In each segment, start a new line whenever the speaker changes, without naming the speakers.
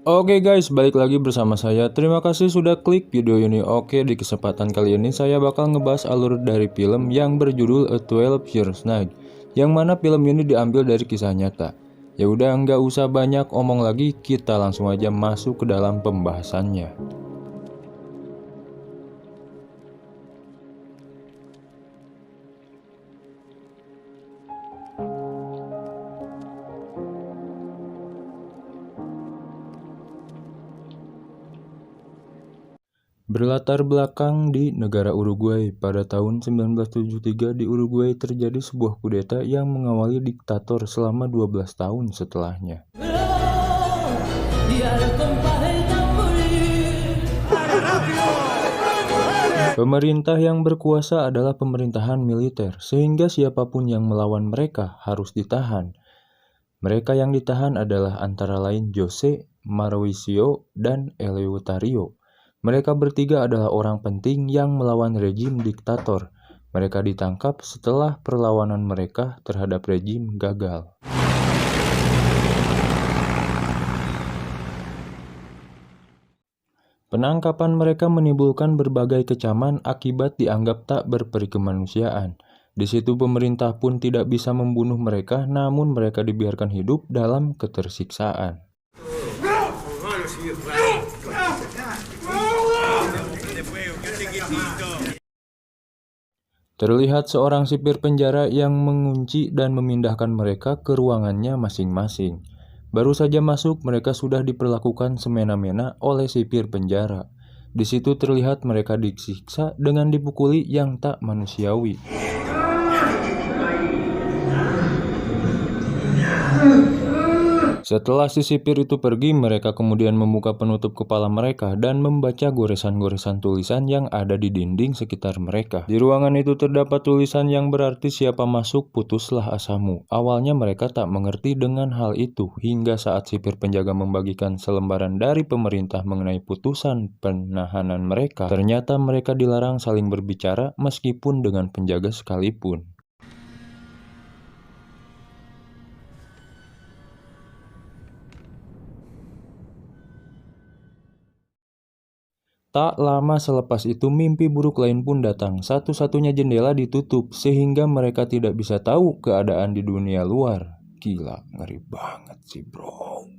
Oke guys, balik lagi bersama saya. Terima kasih sudah klik video ini. Oke, di kesempatan kali ini saya bakal ngebahas alur dari film yang berjudul A 12 Years Night, yang mana film ini diambil dari kisah nyata. Ya udah, nggak usah banyak omong lagi, kita langsung aja masuk ke dalam pembahasannya. Berlatar belakang di negara Uruguay, pada tahun 1973 di Uruguay terjadi sebuah kudeta yang mengawali diktator selama 12 tahun setelahnya. Pemerintah yang berkuasa adalah pemerintahan militer, sehingga siapapun yang melawan mereka harus ditahan. Mereka yang ditahan adalah antara lain José, Mauricio, dan Eleuterio. Mereka bertiga adalah orang penting yang melawan rejim diktator. Mereka ditangkap setelah perlawanan mereka terhadap rejim gagal. Penangkapan mereka menimbulkan berbagai kecaman akibat dianggap tak berperi kemanusiaan. Di situ pemerintah pun tidak bisa membunuh mereka, namun mereka dibiarkan hidup dalam ketersiksaan. Terlihat seorang sipir penjara yang mengunci dan memindahkan mereka ke ruangannya masing-masing. Baru saja masuk, mereka sudah diperlakukan semena-mena oleh sipir penjara. Di situ terlihat mereka disiksa dengan dipukuli yang tak manusiawi. Setelah si sipir itu pergi, mereka kemudian membuka penutup kepala mereka dan membaca goresan-goresan tulisan yang ada di dinding sekitar mereka. Di ruangan itu terdapat tulisan yang berarti siapa masuk putuslah asamu. Awalnya mereka tak mengerti dengan hal itu, hingga saat sipir penjaga membagikan selembaran dari pemerintah mengenai putusan penahanan mereka. Ternyata mereka dilarang saling berbicara meskipun dengan penjaga sekalipun. Tak lama selepas itu mimpi buruk lain pun datang. Satu-satunya jendela ditutup sehingga mereka tidak bisa tahu keadaan di dunia luar. Gila, ngeri banget sih bro.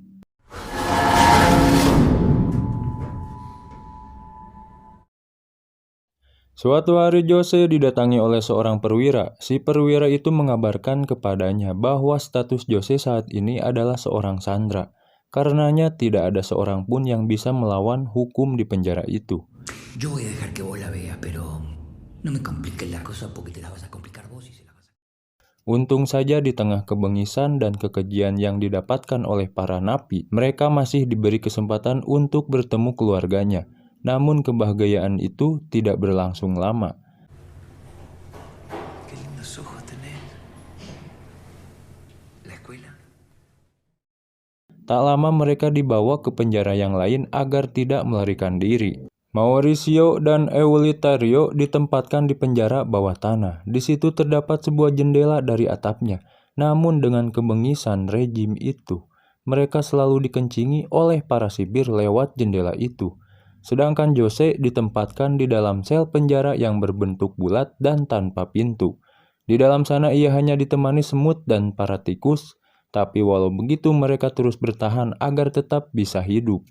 Suatu hari Jose didatangi oleh seorang perwira. Si perwira itu mengabarkan kepadanya bahwa status Jose saat ini adalah seorang sandera. Karenanya tidak ada seorang pun yang bisa melawan hukum di penjara itu.
Yo voy a dejar que vos la veas, pero no me compliques la cosa porque te la vas a complicar vos y se la vas a...
Untung saja di tengah kebengisan dan kekejian yang didapatkan oleh para napi, mereka masih diberi kesempatan untuk bertemu keluarganya. Namun kebahagiaan itu tidak berlangsung lama.
Qué lindos ojos tenés. La escuela.
Tak lama mereka dibawa ke penjara yang lain agar tidak melarikan diri. Mauricio dan Eleuterio ditempatkan di penjara bawah tanah. Di situ terdapat sebuah jendela dari atapnya. Namun dengan kebengisan rejim itu, mereka selalu dikencingi oleh para sipir lewat jendela itu. Sedangkan Jose ditempatkan di dalam sel penjara yang berbentuk bulat dan tanpa pintu. Di dalam sana ia hanya ditemani semut dan para tikus. Tapi walau begitu mereka terus bertahan agar tetap bisa hidup.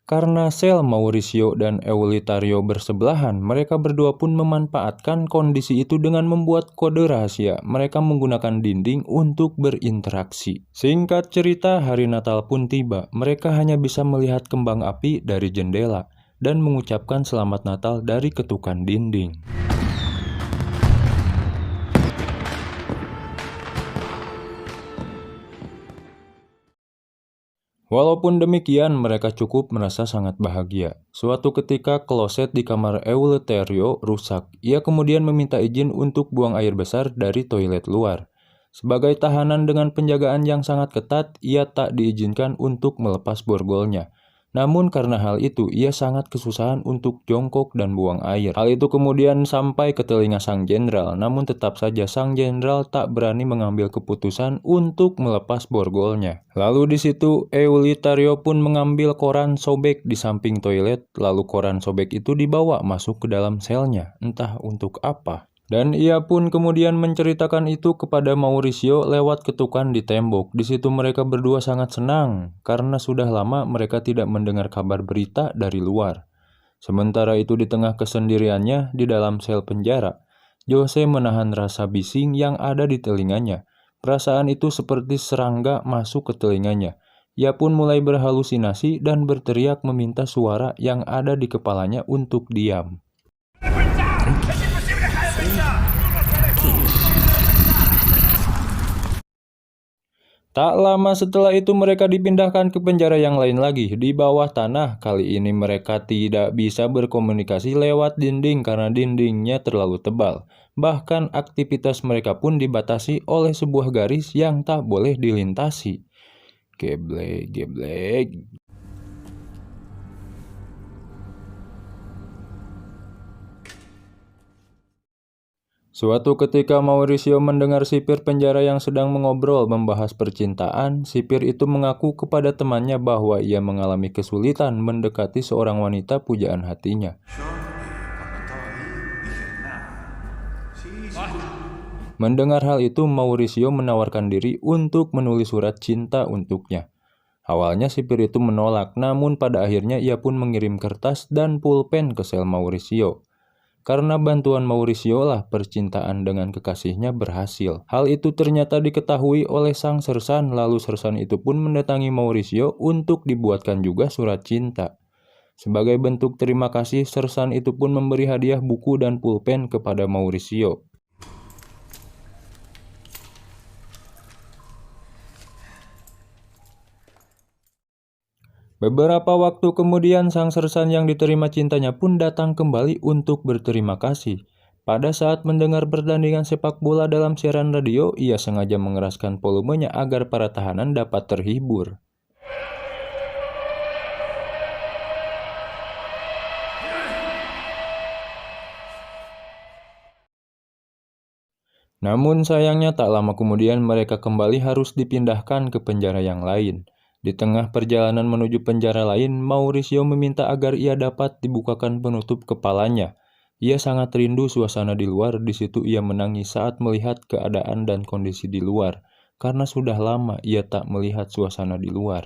Karena sel Mauricio dan Eleuterio bersebelahan, mereka berdua pun memanfaatkan kondisi itu dengan membuat kode rahasia. Mereka menggunakan dinding untuk berinteraksi. Singkat cerita, hari Natal pun tiba. Mereka hanya bisa melihat kembang api dari jendela dan mengucapkan selamat Natal dari ketukan dinding. Walaupun demikian, mereka cukup merasa sangat bahagia. Suatu ketika, kloset di kamar Eleuterio rusak. Ia kemudian meminta izin untuk buang air besar dari toilet luar. Sebagai tahanan dengan penjagaan yang sangat ketat, ia tak diizinkan untuk melepas borgolnya. Namun karena hal itu, ia sangat kesusahan untuk jongkok dan buang air. Hal itu kemudian sampai ke telinga sang jenderal, namun tetap saja sang jenderal tak berani mengambil keputusan untuk melepas borgolnya. Lalu di situ Eulitario pun mengambil koran sobek di samping toilet, lalu koran sobek itu dibawa masuk ke dalam selnya, entah untuk apa. Dan ia pun kemudian menceritakan itu kepada Mauricio lewat ketukan di tembok. Di situ mereka berdua sangat senang karena sudah lama mereka tidak mendengar kabar berita dari luar. Sementara itu di tengah kesendiriannya di dalam sel penjara, Jose menahan rasa bising yang ada di telinganya. Perasaan itu seperti serangga masuk ke telinganya. Ia pun mulai berhalusinasi dan berteriak meminta suara yang ada di kepalanya untuk diam. Tak lama setelah itu mereka dipindahkan ke penjara yang lain lagi, di bawah tanah. Kali ini mereka tidak bisa berkomunikasi lewat dinding karena dindingnya terlalu tebal. Bahkan aktivitas mereka pun dibatasi oleh sebuah garis yang tak boleh dilintasi. Geblek. Suatu ketika Mauricio mendengar sipir penjara yang sedang mengobrol membahas percintaan. Sipir itu mengaku kepada temannya bahwa ia mengalami kesulitan mendekati seorang wanita pujaan hatinya. Mendengar hal itu, Mauricio menawarkan diri untuk menulis surat cinta untuknya. Awalnya sipir itu menolak, namun pada akhirnya ia pun mengirim kertas dan pulpen ke sel Mauricio. Karena bantuan Mauricio lah percintaan dengan kekasihnya berhasil. Hal itu ternyata diketahui oleh sang sersan, lalu sersan itu pun mendatangi Mauricio untuk dibuatkan juga surat cinta. Sebagai bentuk terima kasih, sersan itu pun memberi hadiah buku dan pulpen kepada Mauricio. Beberapa waktu kemudian, sang sersan yang diterima cintanya pun datang kembali untuk berterima kasih. Pada saat mendengar pertandingan sepak bola dalam siaran radio, ia sengaja mengeraskan volumenya agar para tahanan dapat terhibur. Namun sayangnya tak lama kemudian mereka kembali harus dipindahkan ke penjara yang lain. Di tengah perjalanan menuju penjara lain, Mauricio meminta agar ia dapat dibukakan penutup kepalanya. Ia sangat rindu suasana di luar. Di situ ia menangis saat melihat keadaan dan kondisi di luar, karena sudah lama ia tak melihat suasana di luar.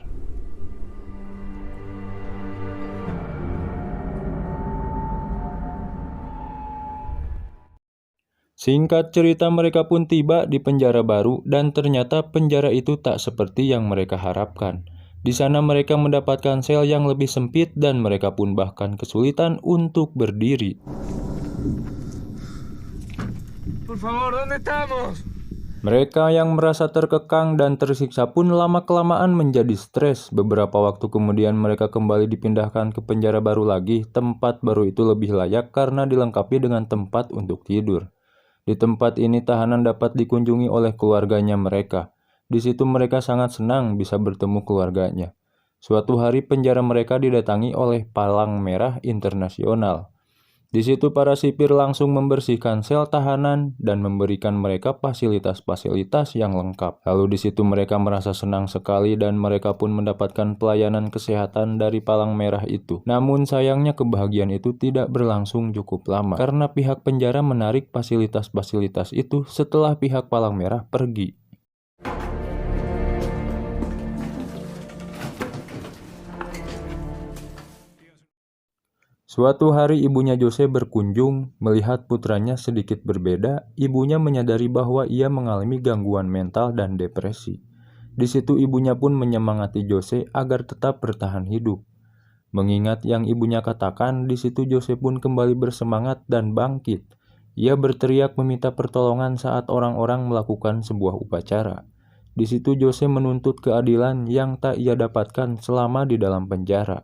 Singkat cerita, mereka pun tiba di penjara baru dan ternyata penjara itu tak seperti yang mereka harapkan. Di sana mereka mendapatkan sel yang lebih sempit dan mereka pun bahkan kesulitan untuk berdiri.
Por favor, ¿dónde estamos?
Mereka yang merasa terkekang dan tersiksa pun lama-kelamaan menjadi stres. Beberapa waktu kemudian mereka kembali dipindahkan ke penjara baru lagi. Tempat baru itu lebih layak karena dilengkapi dengan tempat untuk tidur. Di tempat ini tahanan dapat dikunjungi oleh keluarganya mereka. Di situ mereka sangat senang bisa bertemu keluarganya. Suatu hari penjara mereka didatangi oleh Palang Merah Internasional. Di situ para sipir langsung membersihkan sel tahanan dan memberikan mereka fasilitas-fasilitas yang lengkap. Lalu di situ mereka merasa senang sekali dan mereka pun mendapatkan pelayanan kesehatan dari Palang Merah itu. Namun sayangnya kebahagiaan itu tidak berlangsung cukup lama karena pihak penjara menarik fasilitas-fasilitas itu setelah pihak Palang Merah pergi. Suatu hari ibunya Jose berkunjung, melihat putranya sedikit berbeda. Ibunya menyadari bahwa ia mengalami gangguan mental dan depresi. Di situ ibunya pun menyemangati Jose agar tetap bertahan hidup. Mengingat yang ibunya katakan, di situ Jose pun kembali bersemangat dan bangkit. Ia berteriak meminta pertolongan saat orang-orang melakukan sebuah upacara. Di situ Jose menuntut keadilan yang tak ia dapatkan selama di dalam penjara.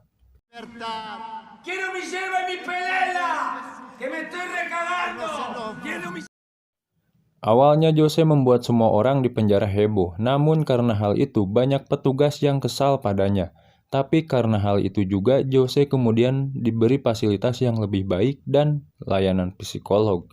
Awalnya Jose membuat semua orang di penjara heboh, namun karena hal itu banyak petugas yang kesal padanya. Tapi karena hal itu juga, Jose kemudian diberi fasilitas yang lebih baik dan layanan psikolog.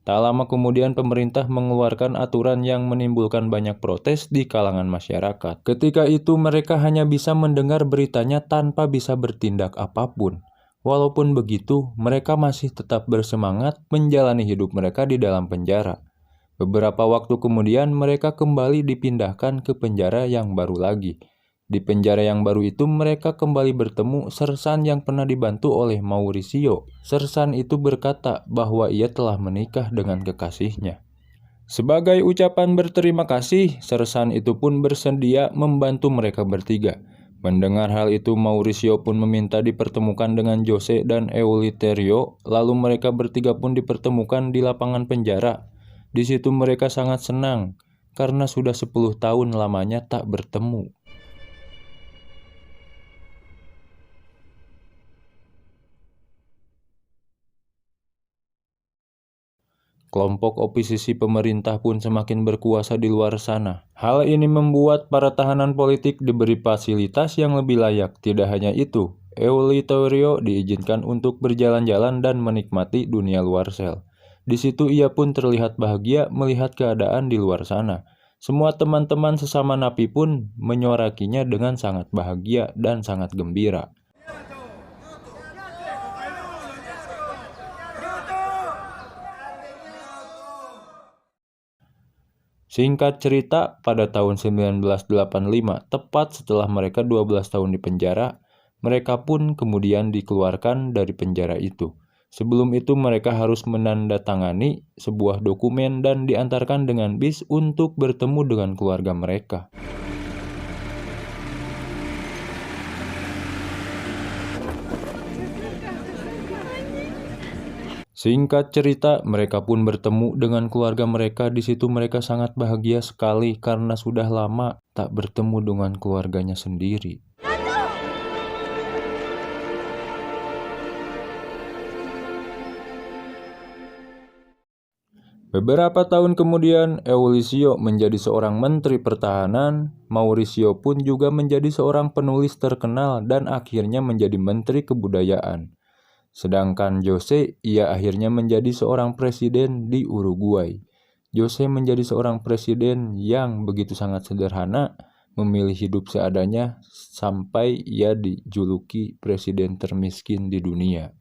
Tak lama kemudian pemerintah mengeluarkan aturan yang menimbulkan banyak protes di kalangan masyarakat. Ketika itu mereka hanya bisa mendengar beritanya tanpa bisa bertindak apapun. Walaupun begitu, mereka masih tetap bersemangat menjalani hidup mereka di dalam penjara. Beberapa waktu kemudian mereka kembali dipindahkan ke penjara yang baru lagi. Di penjara yang baru itu mereka kembali bertemu sersan yang pernah dibantu oleh Mauricio. Sersan itu berkata bahwa ia telah menikah dengan kekasihnya. Sebagai ucapan berterima kasih, sersan itu pun bersedia membantu mereka bertiga. Mendengar hal itu, Mauricio pun meminta dipertemukan dengan Jose dan Eleuterio, lalu mereka bertiga pun dipertemukan di lapangan penjara. Di situ mereka sangat senang, karena sudah 10 tahun lamanya tak bertemu. Kelompok oposisi pemerintah pun semakin berkuasa di luar sana. Hal ini membuat para tahanan politik diberi fasilitas yang lebih layak. Tidak hanya itu, Eleuterio diizinkan untuk berjalan-jalan dan menikmati dunia luar sel. Di situ ia pun terlihat bahagia melihat keadaan di luar sana. Semua teman-teman sesama napi pun menyuarakinya dengan sangat bahagia dan sangat gembira. Singkat cerita, pada tahun 1985, tepat setelah mereka 12 tahun di penjara, mereka pun kemudian dikeluarkan dari penjara itu. Sebelum itu mereka harus menandatangani sebuah dokumen dan diantarkan dengan bis untuk bertemu dengan keluarga mereka. Singkat cerita, mereka pun bertemu dengan keluarga mereka. Di situ mereka sangat bahagia sekali karena sudah lama tak bertemu dengan keluarganya sendiri. Beberapa tahun kemudian, Eulogio menjadi seorang menteri pertahanan. Mauricio pun juga menjadi seorang penulis terkenal dan akhirnya menjadi menteri kebudayaan. Sedangkan Jose, ia akhirnya menjadi seorang presiden di Uruguay. Jose menjadi seorang presiden yang begitu sangat sederhana, memilih hidup seadanya sampai ia dijuluki presiden termiskin di dunia.